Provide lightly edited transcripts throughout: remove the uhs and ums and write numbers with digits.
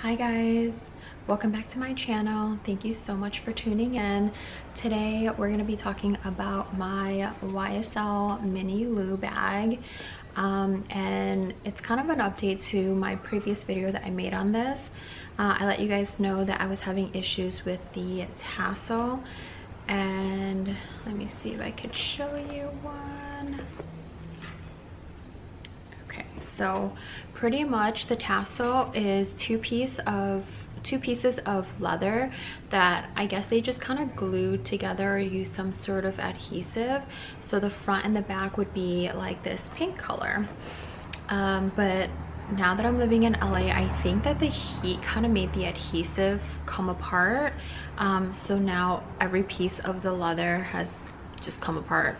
Hi guys, welcome back to my channel. Thank you so much for tuning in. Today we're going to be talking about my YSL Mini Lou bag, and it's kind of an update to my previous video that I made on this. I let you guys know that I was having issues with the tassel, and let me see if I could show you one. Okay, so pretty much the tassel is two pieces of leather that I guess they just kind of glued together or use some sort of adhesive. So the front and the back would be like this pink color. But now that I'm living in LA, I think that the heat kind of made the adhesive come apart. So now every piece of the leather has just come apart.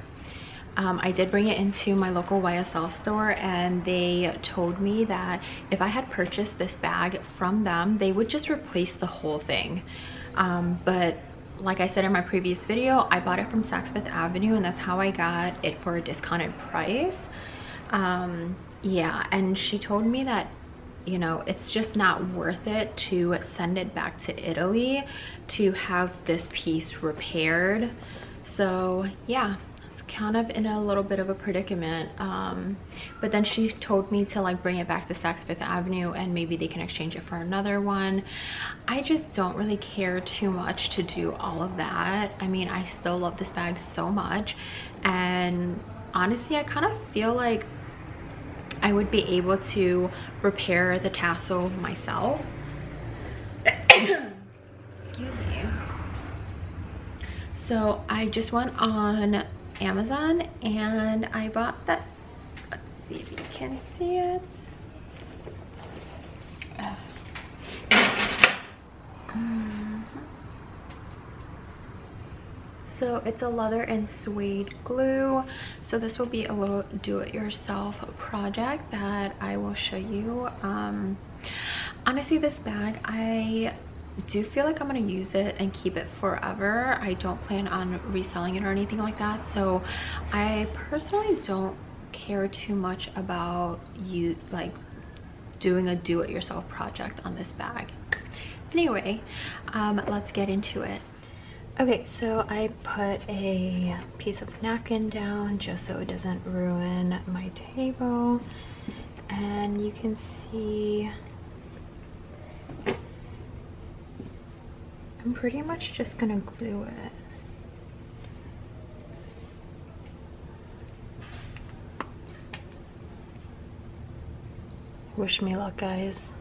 I did bring it into my local YSL store, and they told me that if I had purchased this bag from them, they would just replace the whole thing. But like I said in my previous video, I bought it from Saks Fifth Avenue, and that's how I got it for a discounted price. Yeah, and she told me that, you know, it's just not worth it to send it back to Italy to have this piece repaired. So yeah, kind of in a little bit of a predicament, but then she told me to like bring it back to Saks Fifth Avenue and maybe they can exchange it for another one. I just don't really care too much to do all of that. I mean, I still love this bag so much, and honestly I kind of feel like I would be able to repair the tassel myself. Excuse me. So I just went on Amazon and I bought this. Let's see if you can see it. So it's a leather and suede glue. So this will be a little do-it-yourself project that I will show you. Honestly, this bag, I do feel like I'm gonna use it and keep it forever. I don't plan on reselling it or anything like that, so I personally don't care too much about you like doing a do-it-yourself project on this bag. Anyway, let's get into it. Okay, so I put a piece of napkin down just so it doesn't ruin my table, and you can see I'm pretty much just gonna glue it. Wish me luck, guys.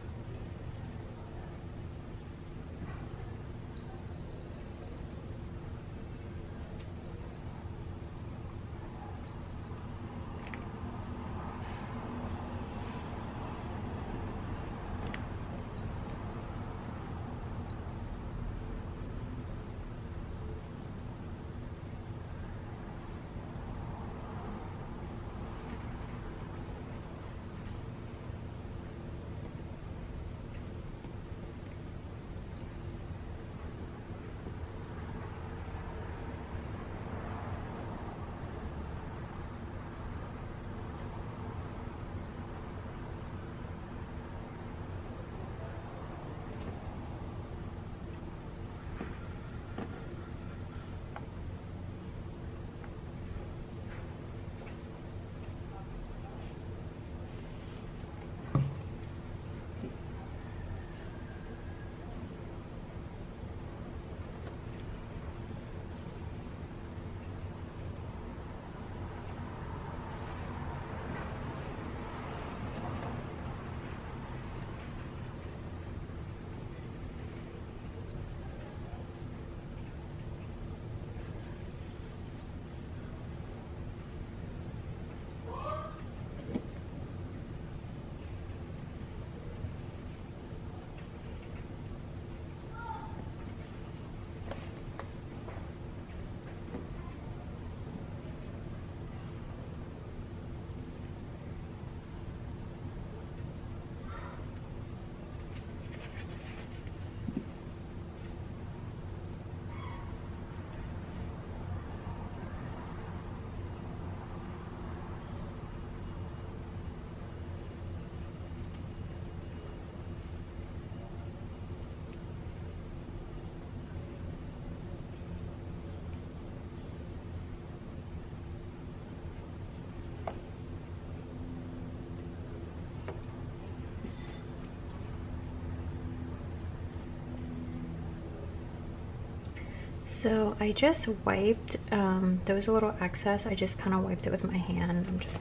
So I just wiped, there was a little excess. I just kind of wiped it with my hand. I'm just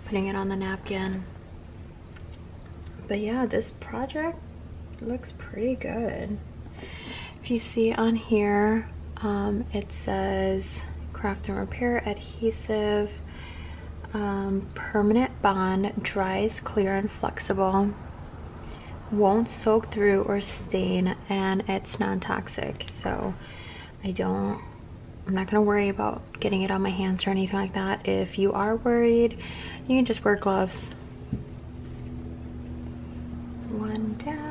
putting it on the napkin. But yeah, this project looks pretty good. If you see on here, it says craft and repair adhesive, permanent bond, dries clear and flexible, won't soak through or stain, and it's non-toxic. So I'm not gonna worry about getting it on my hands or anything like that. If you are worried, you can just wear gloves. One down.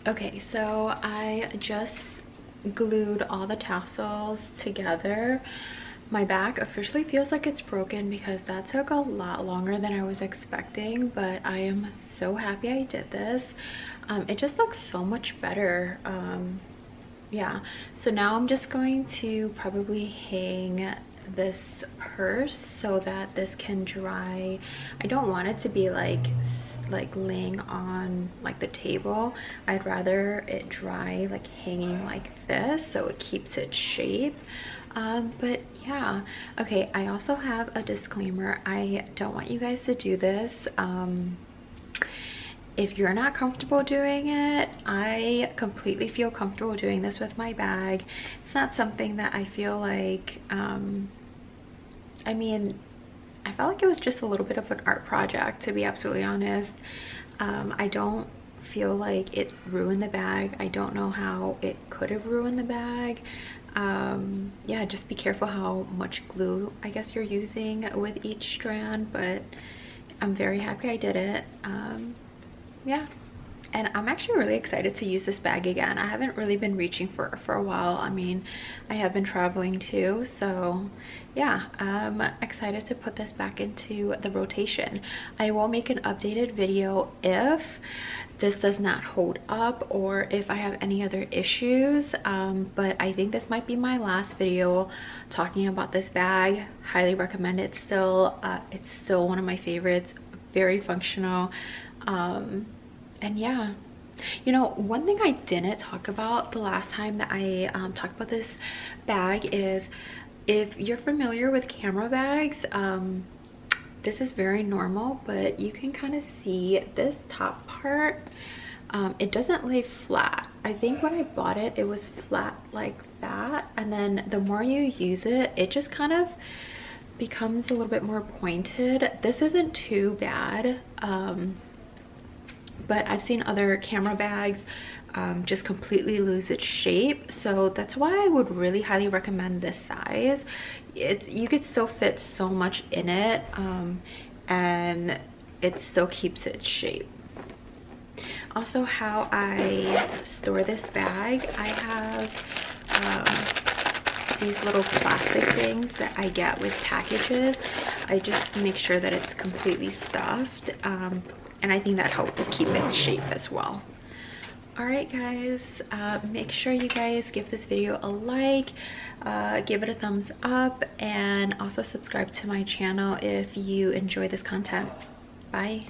Okay, so I just glued all the tassels together. My bag officially feels like it's broken because that took a lot longer than I was expecting, but I am so happy I did this. It just looks so much better. Yeah, so now I'm just going to probably hang this purse so that this can dry. I don't want it to be like laying on like the table. I'd rather it dry like hanging like this so it keeps its shape. But yeah, okay, I also have a disclaimer. I don't want you guys to do this. If you're not comfortable doing it, I completely feel comfortable doing this with my bag. It's not something that I feel like, I mean, I felt like it was just a little bit of an art project, to be absolutely honest. I don't feel like it ruined the bag. I don't know how it could have ruined the bag. Yeah, just be careful how much glue I guess you're using with each strand, but I'm very happy I did it. Yeah, and I'm actually really excited to use this bag again. I haven't really been reaching for it for a while. I mean, I have been traveling too, so yeah, I'm excited to put this back into the rotation. I will make an updated video if this does not hold up or if I have any other issues, but I think this might be my last video talking about this bag. Highly recommend it. It's still one of my favorites, very functional. And yeah, you know, one thing I didn't talk about the last time that I talked about this bag is, if you're familiar with camera bags, this is very normal, but you can kind of see this top part. It doesn't lay flat. I think when I bought it, it was flat like that, and then the more you use it, it just kind of becomes a little bit more pointed. This isn't too bad, but I've seen other camera bags just completely lose its shape, so that's why I would really highly recommend this size. You could still fit so much in it, and it still keeps its shape. Also, how I store this bag, I have these little plastic things that I get with packages. I just make sure that it's completely stuffed, and I think that helps keep its shape as well. All right, guys, make sure you guys give this video a like, give it a thumbs up, and also subscribe to my channel if you enjoy this content. Bye.